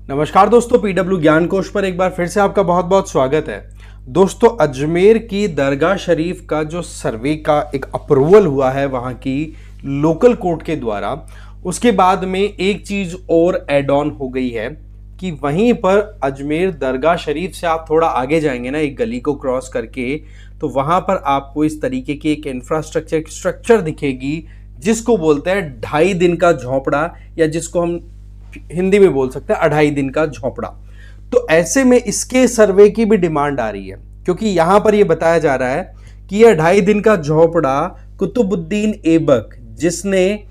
नमस्कार दोस्तों, पीडब्ल्यू ज्ञान कोश पर एक बार फिर से आपका बहुत बहुत स्वागत है। दोस्तों, अजमेर की दरगाह शरीफ का जो सर्वे का एक अप्रूवल हुआ है वहाँ की लोकल कोर्ट के द्वारा, उसके बाद में एक चीज़ और एड ऑन हो गई है कि वहीं पर अजमेर दरगाह शरीफ से आप थोड़ा आगे जाएंगे ना, एक गली को क्रॉस करके, तो वहाँ पर आपको इस तरीके की एक इंफ्रास्ट्रक्चर स्ट्रक्चर दिखेगी जिसको बोलते हैं 2.5 दिन का झोंपड़ा, या जिसको हम हिंदी में बोल सकते हैं 2.5 दिन का झोंपड़ा। तो ऐसे में इसके सर्वे की भी डिमांड आ रही है, क्योंकि यहां पर यह बताया जा रहा है कि यह 2.5 दिन का झोंपड़ा कुतुबुद्दीन ऐबक, जिसने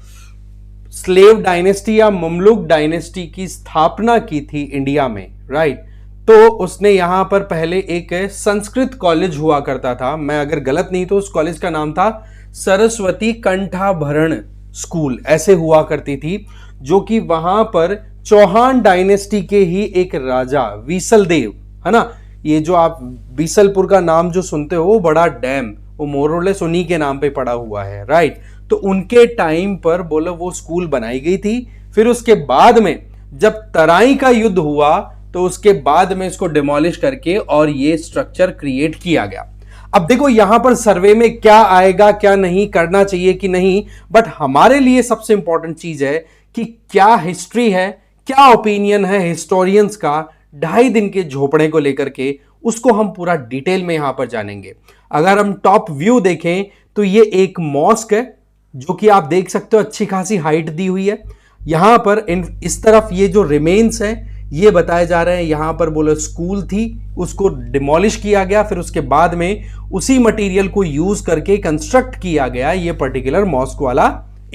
स्लेव डायनेस्टी या ममलुक डायनेस्टी की स्थापना की थी इंडिया में, राइट। तो उसने यहां पर पहले एक संस्कृत कॉलेज हुआ करता था, मैं अगर गलत नहीं तो उस कॉलेज का नाम था सरस्वती कंठाभरण स्कूल, ऐसे हुआ करती थी, जो कि वहां पर चौहान डायनेस्टी के ही एक राजा बीसल देव, है ना, ये जो आप बीसलपुर का नाम जो सुनते हो, वो बड़ा डैम, वो मोरलेस उन्हीं के नाम पे पड़ा हुआ है, राइट। तो उनके टाइम पर बोलो वो स्कूल बनाई गई थी। फिर उसके बाद में जब तराई का युद्ध हुआ तो उसके बाद में इसको डिमोलिश करके और ये स्ट्रक्चर क्रिएट किया गया। अब देखो यहां पर सर्वे में क्या आएगा, क्या नहीं करना चाहिए कि नहीं, बट हमारे लिए सबसे इंपॉर्टेंट चीज है कि क्या हिस्ट्री है, क्या ओपिनियन है हिस्टोरियंस का 2.5 दिन के झोपड़े को लेकर के, उसको हम पूरा डिटेल में यहां पर जानेंगे। अगर हम टॉप व्यू देखें तो ये एक मॉस्क है, जो कि आप देख सकते हो अच्छी खासी हाइट दी हुई है। यहां पर इस तरफ ये जो रिमेन्स है ये बताए जा रहे हैं, यहां पर बोलो स्कूल थी, उसको डिमोलिश किया गया, फिर उसके बाद में उसी मटेरियल को यूज करके कंस्ट्रक्ट किया गया ये पर्टिकुलर मॉस्क वाला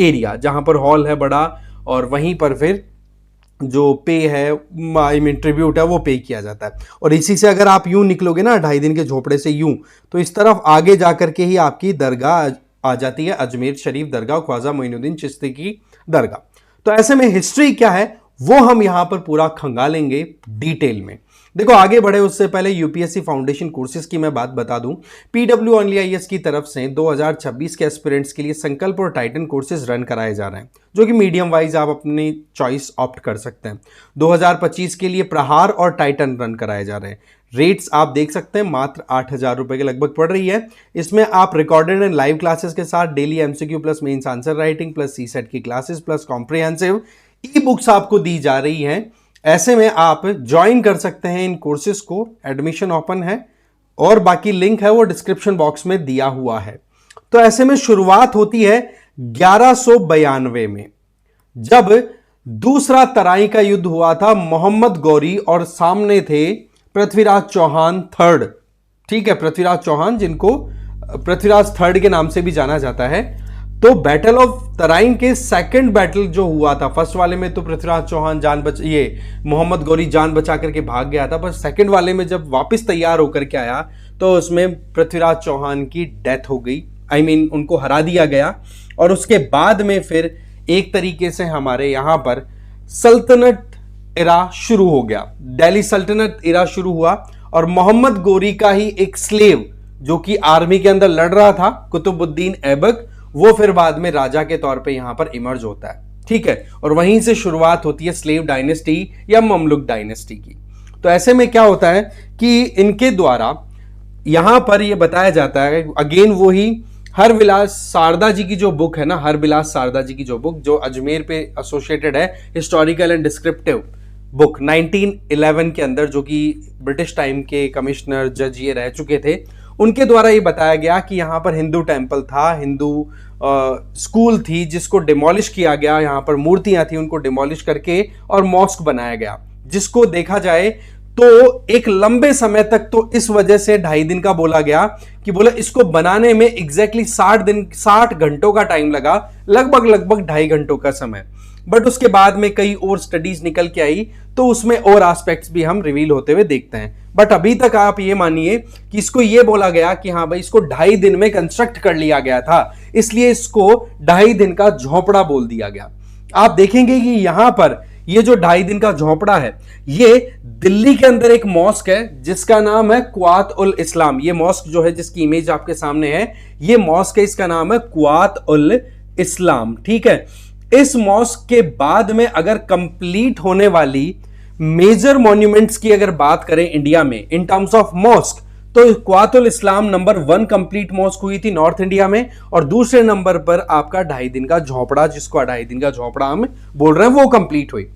एरिया, जहां पर हॉल है बड़ा, और वहीं पर फिर जो पे है, आई मीन ट्रिब्यूट है, वो पे किया जाता है। और इसी से अगर आप यूं निकलोगे ना 2.5 दिन के झोपड़े से यूं, तो इस तरफ आगे जाकर के ही आपकी दरगाह आ जाती है, अजमेर शरीफ दरगाह, ख्वाजा मोइनुद्दीन चिश्ती की दरगाह। तो ऐसे में हिस्ट्री क्या है वो हम यहां पर पूरा खंगालेंगे डिटेल में। देखो आगे बढ़े उससे पहले यूपीएससी फाउंडेशन कोर्सेज की मैं बात बता दूं। पीडब्ल्यू ओनली आईएएस की तरफ से 2026 के एस्पिरेंट्स के लिए संकल्प और टाइटन कोर्सेज रन कराए जा रहे हैं, जो कि मीडियम वाइज आप अपनी चॉइस ऑप्ट कर सकते हैं। 2025 के लिए प्रहार और टाइटन रन कराए जा रहे हैं। रेट्स आप देख सकते हैं, मात्र 8,000 रुपए के लगभग पड़ रही है। इसमें आप रिकॉर्डेड एंड लाइव क्लासेस के साथ daily MCQ plus mains answer writing plus CSAT की classes plus comprehensive e books आपको दी जा रही हैं। ऐसे में आप ज्वाइन कर सकते हैं इन कोर्सेज को, एडमिशन ओपन है और बाकी लिंक है वो डिस्क्रिप्शन बॉक्स में दिया हुआ है। तो ऐसे में शुरुआत होती है 1192 में, जब दूसरा तराई का युद्ध हुआ था। मोहम्मद गौरी और सामने थे पृथ्वीराज चौहान थर्ड, ठीक है, पृथ्वीराज चौहान, जिनको पृथ्वीराज थर्ड के नाम से भी जाना जाता है। तो बैटल ऑफ तराइन के सेकंड बैटल जो हुआ था, फर्स्ट वाले में तो पृथ्वीराज चौहान मोहम्मद गौरी जान बचा करके भाग गया था, पर सेकंड वाले में जब वापस तैयार होकर के आया तो उसमें पृथ्वीराज चौहान की डेथ हो गई, आई मीन उनको हरा दिया गया। और उसके बाद में फिर एक तरीके से हमारे यहां पर सल्तनत इरा शुरू हो गया, दिल्ली सल्तनत इरा शुरू हुआ। और मोहम्मद गौरी का ही एक स्लेव जो कि आर्मी के अंदर लड़ रहा था, कुतुबुद्दीन ऐबक, वो फिर बाद में राजा के तौर पे यहां पर इमर्ज होता है, ठीक है। और वहीं से शुरुआत होती है स्लेव डायनेस्टी या ममलुक डायनेस्टी की। तो ऐसे में क्या होता है कि इनके द्वारा यहां पर यह बताया जाता है, अगेन वही हरविलास शारदा जी की जो बुक है ना, हरविलास शारदा जी की जो बुक जो अजमेर पे एसोसिएटेड है, हिस्टोरिकल एंड डिस्क्रिप्टिव बुक 1911 के अंदर, जो कि ब्रिटिश टाइम के कमिश्नर जज ये रह चुके थे, उनके द्वारा ये बताया गया कि यहाँ पर हिंदू टेम्पल था, हिंदू स्कूल थी, जिसको डिमोलिश किया गया। यहाँ पर मूर्तियां थी, उनको डिमोलिश करके और मॉस्क बनाया गया, जिसको देखा जाए तो एक लंबे समय तक तो इस वजह से 2.5 दिन का बोला गया कि बोला इसको बनाने में एग्जैक्टली 60 घंटों का टाइम लगा, लगभग 2.5 घंटों का समय। बट उसके बाद में कई और स्टडीज निकल के आई, तो उसमें और एस्पेक्ट्स भी हम रिवील होते हुए देखते हैं। बट अभी तक आप ये मानिए कि इसको ये बोला गया कि हाँ भाई इसको 2.5 दिन में कंस्ट्रक्ट कर लिया गया था, इसलिए इसको 2.5 दिन का झोंपड़ा बोल दिया गया। आप देखेंगे कि यहां पर ये जो 2.5 दिन का झोंपड़ा है, ये दिल्ली के अंदर एक मॉस्क है जिसका नाम है कुआत उल इस्लाम। ये मॉस्क जो है जिसकी इमेज आपके सामने है, ये मॉस्क है, इसका नाम है कुआत उल इस्लाम, ठीक है। इस मॉस्क के बाद में अगर कंप्लीट होने वाली मेजर मॉन्यूमेंट्स की अगर बात करें इंडिया में इन टर्म्स ऑफ मॉस्क, तो क्वातुल इस्लाम नंबर 1 कंप्लीट मॉस्क हुई थी नॉर्थ इंडिया में, और दूसरे नंबर पर आपका 2.5 दिन का झोपड़ा, जिसको 2.5 दिन का झोपड़ा हम बोल रहे हैं, वो कंप्लीट हुई।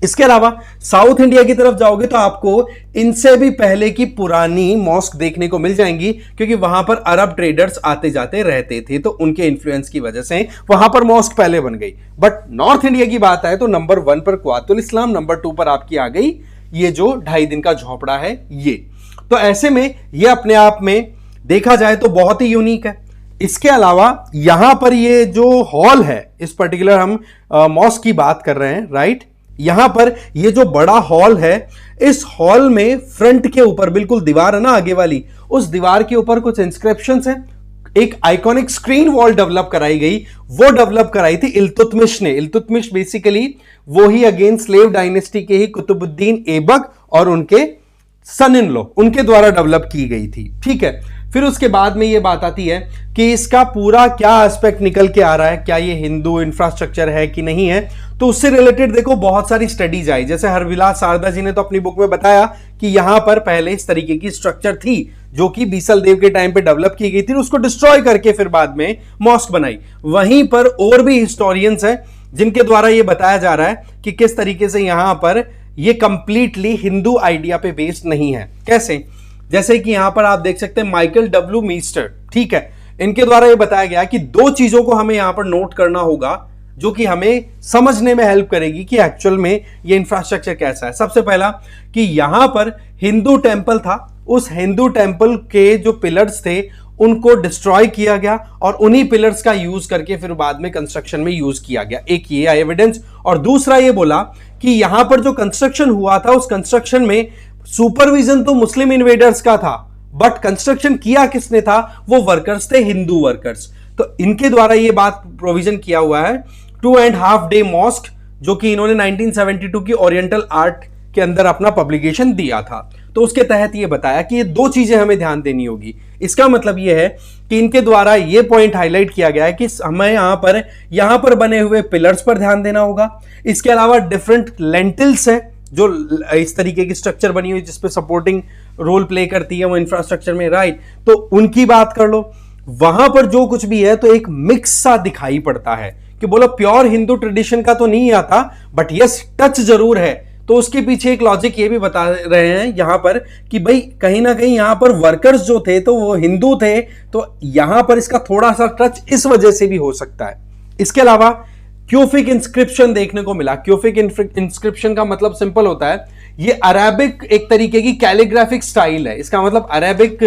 इसके अलावा साउथ इंडिया की तरफ जाओगे तो आपको इनसे भी पहले की पुरानी मॉस्क देखने को मिल जाएंगी, क्योंकि वहां पर अरब ट्रेडर्स आते जाते रहते थे, तो उनके इन्फ्लुएंस की वजह से वहां पर मॉस्क पहले बन गई। बट नॉर्थ इंडिया की बात आए तो नंबर 1 पर क्वातुल इस्लाम, नंबर 2 पर आपकी आ गई ये जो 2.5 दिन का झोपड़ा है ये। तो ऐसे में ये अपने आप में देखा जाए तो बहुत ही यूनिक है। इसके अलावा यहां पर ये जो हॉल है, इस पर्टिकुलर हम मॉस्क की बात कर रहे हैं, राइट, यहां पर ये जो बड़ा हॉल है, इस हॉल में फ्रंट के ऊपर बिल्कुल दीवार है ना आगे वाली, उस दीवार के ऊपर कुछ इंस्क्रिप्शंस हैं। एक आइकॉनिक स्क्रीन वॉल डेवलप कराई गई, वो डेवलप कराई थी इल्तुतमिश ने। इल्तुतमिश बेसिकली वो ही अगेन स्लेव डायनेस्टी के ही कुतुबुद्दीन ऐबक और उनके सन इन लॉ, उनके द्वारा डेवलप की गई थी, ठीक है। फिर उसके बाद में ये बात आती है कि इसका पूरा क्या एस्पेक्ट निकल के आ रहा है, क्या ये हिंदू इंफ्रास्ट्रक्चर है कि नहीं है। तो उससे रिलेटेड देखो बहुत सारी स्टडीज आई, जैसे हरविलास शारदा जी ने तो अपनी बुक में बताया कि यहां पर पहले इस तरीके की स्ट्रक्चर थी जो कि बीसल देव के टाइम पे डेवलप की गई थी, उसको डिस्ट्रॉय करके फिर बाद में मॉस्क बनाई। वहीं पर और भी हिस्टोरियंस हैं जिनके द्वारा ये बताया जा रहा है कि किस तरीके से यहां पर ये कंप्लीटली हिंदू आइडिया पे बेस्ड नहीं है। कैसे? जैसे कि यहां पर आप देख सकते हैं माइकल डब्ल्यू मीस्टर, ठीक है, इनके द्वारा ये बताया गया कि 2 चीजों को हमें यहां पर नोट करना होगा जो कि हमें समझने में हेल्प करेगी कि एक्चुअल में ये इंफ्रास्ट्रक्चर कैसा है। सबसे पहला कि यहां पर हिंदू टेंपल था, उस हिंदू टेंपल के जो पिलर्स थे उनको डिस्ट्रॉय किया गया और उन्हीं पिलर्स का यूज करके फिर बाद में कंस्ट्रक्शन में यूज किया गया। एक ये एविडेंस, और दूसरा ये बोला कि यहां पर जो कंस्ट्रक्शन हुआ था उस कंस्ट्रक्शन में सुपरविजन तो मुस्लिम इन्वेडर्स का था, बट कंस्ट्रक्शन किया किसने था? वो वर्कर्स थे, हिंदू वर्कर्स। तो इनके द्वारा ये बात प्रोविजन किया हुआ है 2.5 डे मॉस्क, जो कि इन्होंने 1972 की ओरिएंटल आर्ट के अंदर अपना पब्लिकेशन दिया था। तो उसके तहत ये बताया कि ये 2 चीजें हमें ध्यान देनी होगी। इसका मतलब ये है कि इनके द्वारा ये पॉइंट हाईलाइट किया गया है कि हमें यहां पर बने हुए पिलर्स पर ध्यान देना होगा। इसके अलावा डिफरेंट लेंटिल्स है जो इस तरीके की स्ट्रक्चर बनी हुई जिसपे सपोर्टिंग रोल प्ले करती है वो इंफ्रास्ट्रक्चर में, राइट, तो उनकी बात कर लो। वहां पर जो कुछ भी है तो एक मिक्स सा दिखाई पड़ता है कि बोलो प्योर हिंदू ट्रेडिशन का तो नहीं आता, बट यस टच जरूर है। तो उसके पीछे एक लॉजिक ये भी बता रहे हैं यहां पर कि भाई कहीं ना कहीं यहां पर वर्कर्स जो थे तो वो हिंदू थे, तो यहां पर इसका थोड़ा सा टच इस वजह से भी हो सकता है। इसके अलावा क्यूफिक इंस्क्रिप्शन देखने को मिला। क्यूफिक इंस्क्रिप्शन का मतलब सिंपल होता है, ये अरेबिक एक तरीके की कैलीग्राफिक स्टाइल है। इसका मतलब अरेबिक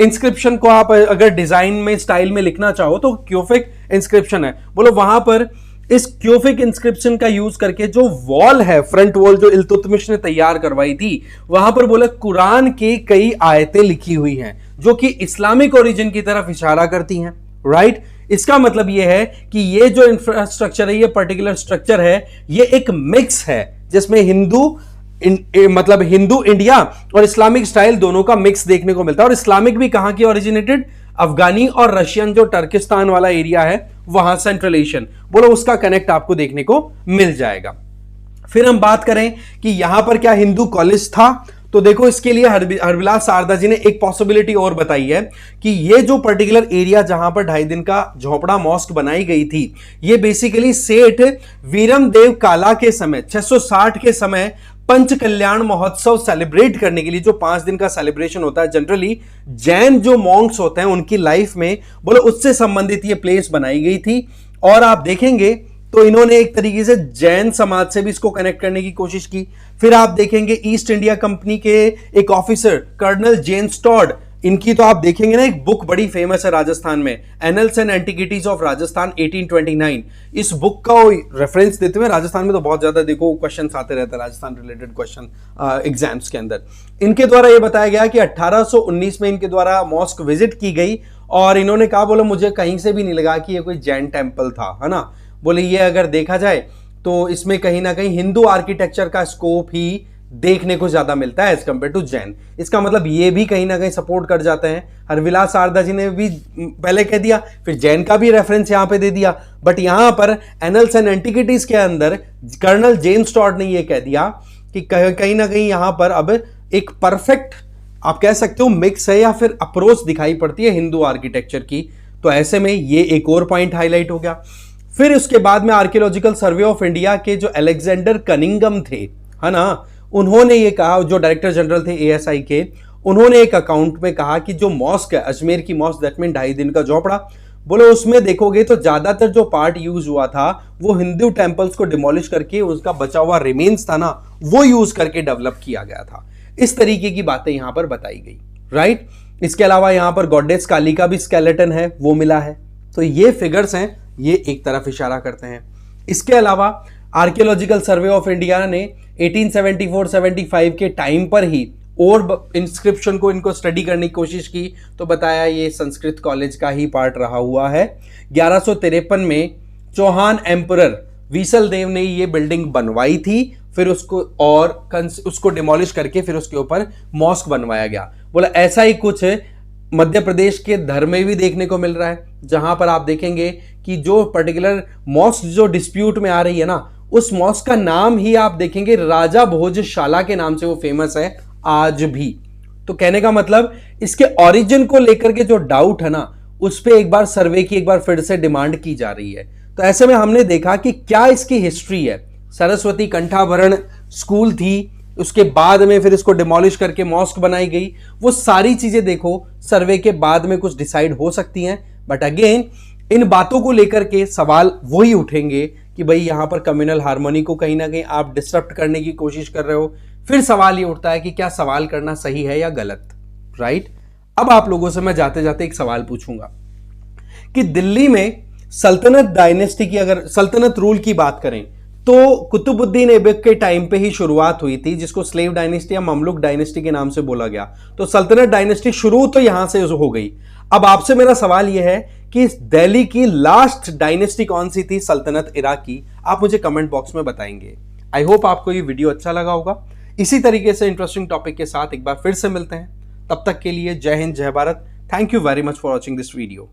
इंस्क्रिप्शन को आप अगर डिजाइन में स्टाइल में लिखना चाहो तो क्यूफिक इंस्क्रिप्शन है। बोलो वहां पर इस क्यूफिक इंस्क्रिप्शन का यूज करके जो वॉल है, फ्रंट वॉल जो इल्तुतमिश ने तैयार करवाई थी, वहां पर बोले कुरान की कई आयतें लिखी हुई हैं जो कि इस्लामिक ओरिजिन की तरफ इशारा करती हैं, राइट। इसका मतलब यह है कि ये जो इंफ्रास्ट्रक्चर है, ये पर्टिकुलर स्ट्रक्चर है, ये एक मिक्स है जिसमें मतलब हिंदू इंडिया और इस्लामिक स्टाइल दोनों का मिक्स देखने को मिलता है। और इस्लामिक भी कहां की ओरिजिनेटेड? अफगानी और रशियन जो टर्किस्तान वाला एरिया है वहां, सेंट्रल एशियन, बोलो उसका कनेक्ट आपको देखने को मिल जाएगा। फिर हम बात करें कि यहां पर क्या हिंदू कॉलेज था, तो देखो इसके लिए हरविलास शारदा जी ने एक पॉसिबिलिटी और बताई है कि ये जो पर्टिकुलर एरिया जहां पर 2.5 दिन का झोपड़ा मॉस्क बनाई गई थी, ये बेसिकली सेठ वीरम देव काला के समय 660 के समय पंच कल्याण महोत्सव सेलिब्रेट करने के लिए, जो 5 दिन का सेलिब्रेशन होता है जनरली जैन जो मॉन्क्स होते हैं उनकी लाइफ में, बोलो उससे संबंधित ये प्लेस बनाई गई थी। और आप देखेंगे तो इन्होंने एक तरीके से जैन समाज से भी इसको कनेक्ट करने की कोशिश की। फिर आप देखेंगे ईस्ट इंडिया कंपनी के एक ऑफिसर कर्नल जेम्स टॉड, इनकी तो आप देखेंगे ना एक बुक बड़ी फेमस है राजस्थान में, annuls and antiquities of Rajasthan 1829। इस बुक का रेफरेंस देते हुए राजस्थान में तो बहुत ज्यादा देखो क्वेश्चंस आते रहते हैं राजस्थान रिलेटेड क्वेश्चन एग्जाम्स के अंदर। इनके द्वारा यह बताया गया कि 1819 में इनके द्वारा मॉस्क विजिट की गई और इन्होंने कहा, बोलो मुझे कहीं से भी नहीं लगा कि ये कोई जैन टेम्पल था, है ना। बोले ये अगर देखा जाए तो इसमें कहीं ना कहीं हिंदू आर्किटेक्चर का स्कोप ही देखने को ज्यादा मिलता है एज कंपेयर टू जैन। इसका मतलब ये भी कहीं ना कहीं सपोर्ट कर जाते हैं। हरविलास शारदा जी ने भी पहले कह दिया, फिर जैन का भी रेफरेंस यहां पे दे दिया, बट यहां पर एनल्स एंड एंटिक्विटीज के अंदर कर्नल जेम्स टॉड ने यह कह दिया कि कहीं ना कहीं यहां पर अब एक परफेक्ट आप कह सकते हो मिक्स है या फिर अप्रोच दिखाई पड़ती है हिंदू आर्किटेक्चर की। तो ऐसे में ये एक और पॉइंट हाईलाइट हो गया। फिर उसके बाद में आर्कियोलॉजिकल सर्वे ऑफ इंडिया के जो अलेक्जेंडर कनिंगम थे, है ना, उन्होंने ये कहा, जो डायरेक्टर जनरल थे एएसआई के, उन्होंने एक अकाउंट में कहा कि जो मॉस्क है अजमेर की मॉस्क, दैट मीन 2.5 दिन का झोपड़ा, बोले उसमें देखोगे तो ज्यादातर जो पार्ट यूज हुआ था वो हिंदू टेंपल्स को डिमोलिश करके उसका बचा हुआ रिमेन्स था ना, वो यूज करके डेवलप किया गया था। इस तरीके की बातें यहां पर बताई गई, राइट। इसके अलावा यहां पर गॉडेस काली का भी स्केलेटन है, वो मिला है। तो ये फिगर्स हैं, ये एक तरफ इशारा करते हैं। इसके अलावा आर्कियोलॉजिकल सर्वे ऑफ इंडिया ने 1874-75 के टाइम पर ही और इंस्क्रिप्शन को इनको स्टडी करने की कोशिश की, तो बताया ये संस्कृत कॉलेज का ही पार्ट रहा हुआ है। 1153 में चौहान एम्परर विसल देव ने ये बिल्डिंग बनवाई थी, फिर उसको डिमोलिश करके फिर उसके ऊपर मॉस्क बनवाया गया। बोला ऐसा ही कुछ मध्य प्रदेश के धर में भी देखने को मिल रहा है, जहां पर आप देखेंगे कि जो पर्टिकुलर मॉस्क जो डिस्प्यूट में आ रही है ना, उस मॉस्क का नाम ही आप देखेंगे राजा भोजशाला के नाम से वो फेमस है आज भी। तो कहने का मतलब इसके ओरिजिन को लेकर के जो डाउट है ना, उस पे एक बार सर्वे की एक बार फिर से डिमांड की जा रही है। तो ऐसे में हमने देखा कि क्या इसकी हिस्ट्री है। सरस्वती कंठाभरण स्कूल थी, उसके बाद में फिर इसको डिमोलिश करके मॉस्क बनाई गई। वो सारी चीजें देखो सर्वे के बाद में कुछ डिसाइड हो सकती हैं, बट अगेन इन बातों को लेकर के सवाल वही उठेंगे कि भाई यहां पर कम्युनल हार्मोनी को कहीं ना कहीं आप डिस्टर्ब करने की कोशिश कर रहे हो। फिर सवाल ये उठता है कि क्या सवाल करना सही है या गलत, राइट। अब आप लोगों से मैं जाते जाते एक सवाल पूछूंगा कि दिल्ली में सल्तनत डायनेस्टी की, अगर सल्तनत रूल की बात करें तो कुतुबुद्दीन ऐबक के टाइम पे ही शुरुआत हुई थी, जिसको स्लेव डायनेस्टी या ममलुक डायनेस्टी के नाम से बोला गया। तो सल्तनत डायनेस्टी शुरू तो यहां से हो गई। अब आपसे मेरा सवाल यह है कि दिल्ली की लास्ट डायनेस्टी कौन सी थी सल्तनत इरा की, आप मुझे कमेंट बॉक्स में बताएंगे। आई होप आपको ये वीडियो अच्छा लगा होगा। इसी तरीके से इंटरेस्टिंग टॉपिक के साथ एक बार फिर से मिलते हैं। तब तक के लिए जय हिंद, जय Bharat. Thank you very much for watching this video.